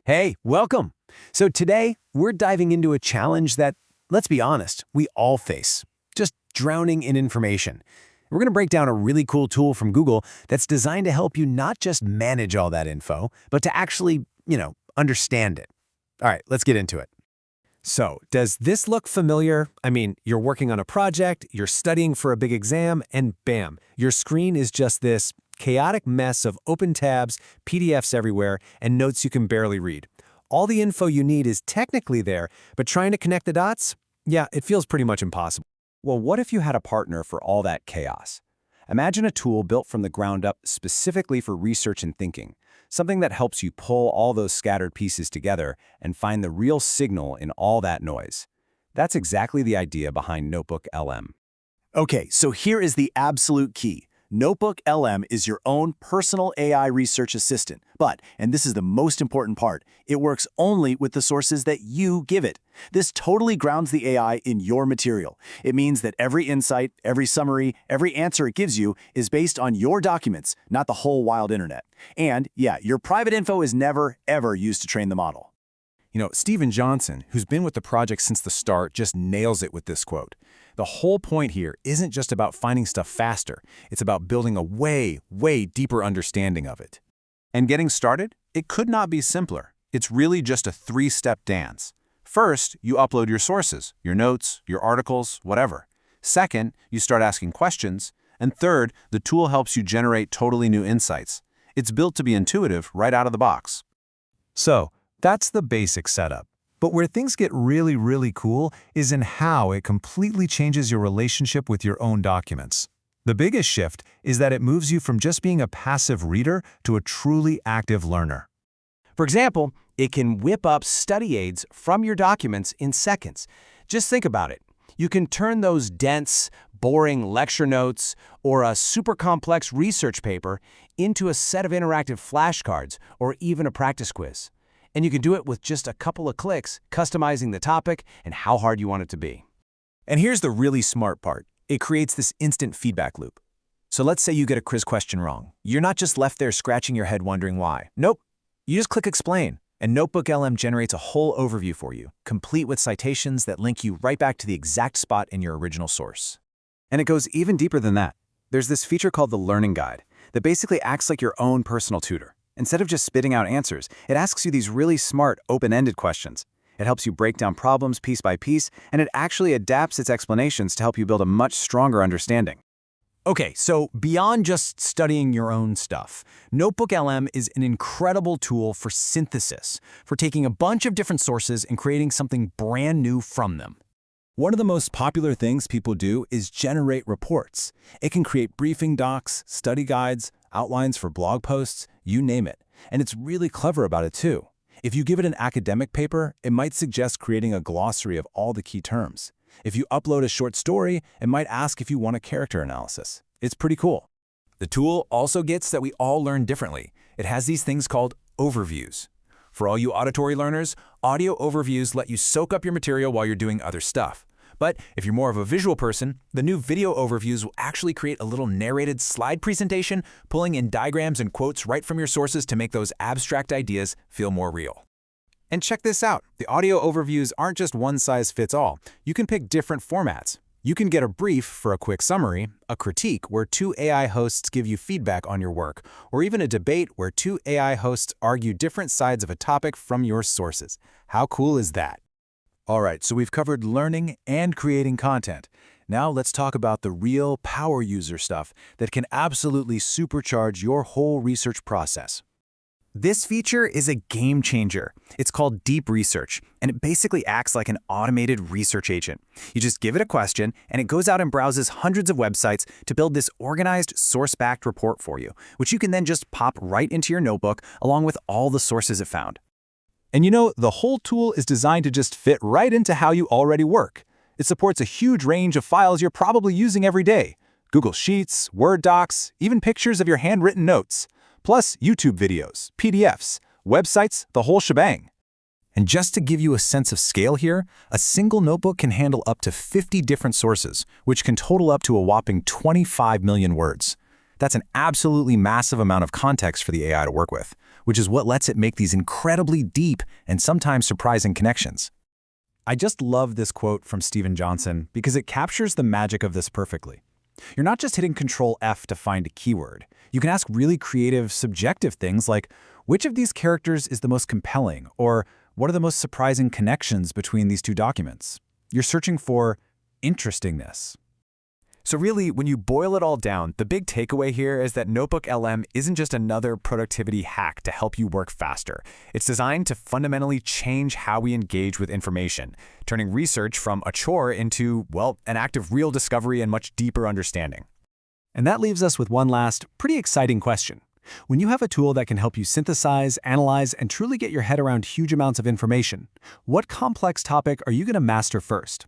Hey, welcome. So today, we're diving into a challenge that, let's be honest, we all face. Just drowning in information. We're going to break down a really cool tool from Google that's designed to help you not just manage all that info, but to actually, understand it. All right, let's get into it. So, does this look familiar? I mean, you're working on a project, you're studying for a big exam, and bam, your screen is just this chaotic mess of open tabs, PDFs everywhere, and notes you can barely read. All the info you need is technically there, but trying to connect the dots? Yeah, it feels pretty much impossible. Well, what if you had a partner for all that chaos? Imagine a tool built from the ground up specifically for research and thinking, something that helps you pull all those scattered pieces together and find the real signal in all that noise. That's exactly the idea behind NotebookLM. Okay, so here is the absolute key. NotebookLM is your own personal AI research assistant, but, and this is the most important part, it works only with the sources that you give it. This totally grounds the AI in your material. It means that every insight, every summary, every answer it gives you is based on your documents, not the whole wild internet. And, yeah, your private info is never, ever used to train the model. Steven Johnson, who's been with the project since the start, just nails it with this quote. The whole point here isn't just about finding stuff faster. It's about building a way, way deeper understanding of it. And getting started? It could not be simpler. It's really just a three-step dance. First, you upload your sources, your notes, your articles, whatever. Second, you start asking questions. And third, the tool helps you generate totally new insights. It's built to be intuitive right out of the box. So, that's the basic setup. But where things get really, really cool is in how it completely changes your relationship with your own documents. The biggest shift is that it moves you from just being a passive reader to a truly active learner. For example, it can whip up study aids from your documents in seconds. Just think about it. You can turn those dense, boring lecture notes or a super complex research paper into a set of interactive flashcards or even a practice quiz. And you can do it with just a couple of clicks, customizing the topic and how hard you want it to be. And here's the really smart part. It creates this instant feedback loop. So let's say you get a quiz question wrong. You're not just left there scratching your head wondering why. Nope. You just click Explain, and NotebookLM generates a whole overview for you, complete with citations that link you right back to the exact spot in your original source. And it goes even deeper than that. There's this feature called the Learning Guide that basically acts like your own personal tutor. Instead of just spitting out answers, it asks you these really smart, open-ended questions. It helps you break down problems piece by piece, and it actually adapts its explanations to help you build a much stronger understanding. Okay, so beyond just studying your own stuff, NotebookLM is an incredible tool for synthesis, for taking a bunch of different sources and creating something brand new from them. One of the most popular things people do is generate reports. It can create briefing docs, study guides, outlines for blog posts, you name it. And it's really clever about it too. If you give it an academic paper, it might suggest creating a glossary of all the key terms. If you upload a short story, it might ask if you want a character analysis. It's pretty cool. The tool also gets that we all learn differently. It has these things called overviews. For all you auditory learners, audio overviews let you soak up your material while you're doing other stuff. But if you're more of a visual person, the new video overviews will actually create a little narrated slide presentation, pulling in diagrams and quotes right from your sources to make those abstract ideas feel more real. And check this out. The audio overviews aren't just one size fits all. You can pick different formats. You can get a brief for a quick summary, a critique where two AI hosts give you feedback on your work, or even a debate where two AI hosts argue different sides of a topic from your sources. How cool is that? All right, so we've covered learning and creating content. Now let's talk about the real power user stuff that can absolutely supercharge your whole research process. This feature is a game changer. It's called Deep Research, and it basically acts like an automated research agent. You just give it a question, and it goes out and browses hundreds of websites to build this organized, source-backed report for you, which you can then just pop right into your notebook along with all the sources it found. And the whole tool is designed to just fit right into how you already work. It supports a huge range of files you're probably using every day. Google Sheets, Word docs, even pictures of your handwritten notes. Plus YouTube videos, PDFs, websites, the whole shebang. And just to give you a sense of scale here, a single notebook can handle up to 50 different sources, which can total up to a whopping 25 million words. That's an absolutely massive amount of context for the AI to work with, which is what lets it make these incredibly deep and sometimes surprising connections. I just love this quote from Steven Johnson because it captures the magic of this perfectly. You're not just hitting Control F to find a keyword. You can ask really creative, subjective things like, which of these characters is the most compelling, or what are the most surprising connections between these two documents? You're searching for interestingness. So really, when you boil it all down, the big takeaway here is that NotebookLM isn't just another productivity hack to help you work faster. It's designed to fundamentally change how we engage with information, turning research from a chore into, well, an act of real discovery and much deeper understanding. And that leaves us with one last, pretty exciting question. When you have a tool that can help you synthesize, analyze, and truly get your head around huge amounts of information, what complex topic are you going to master first?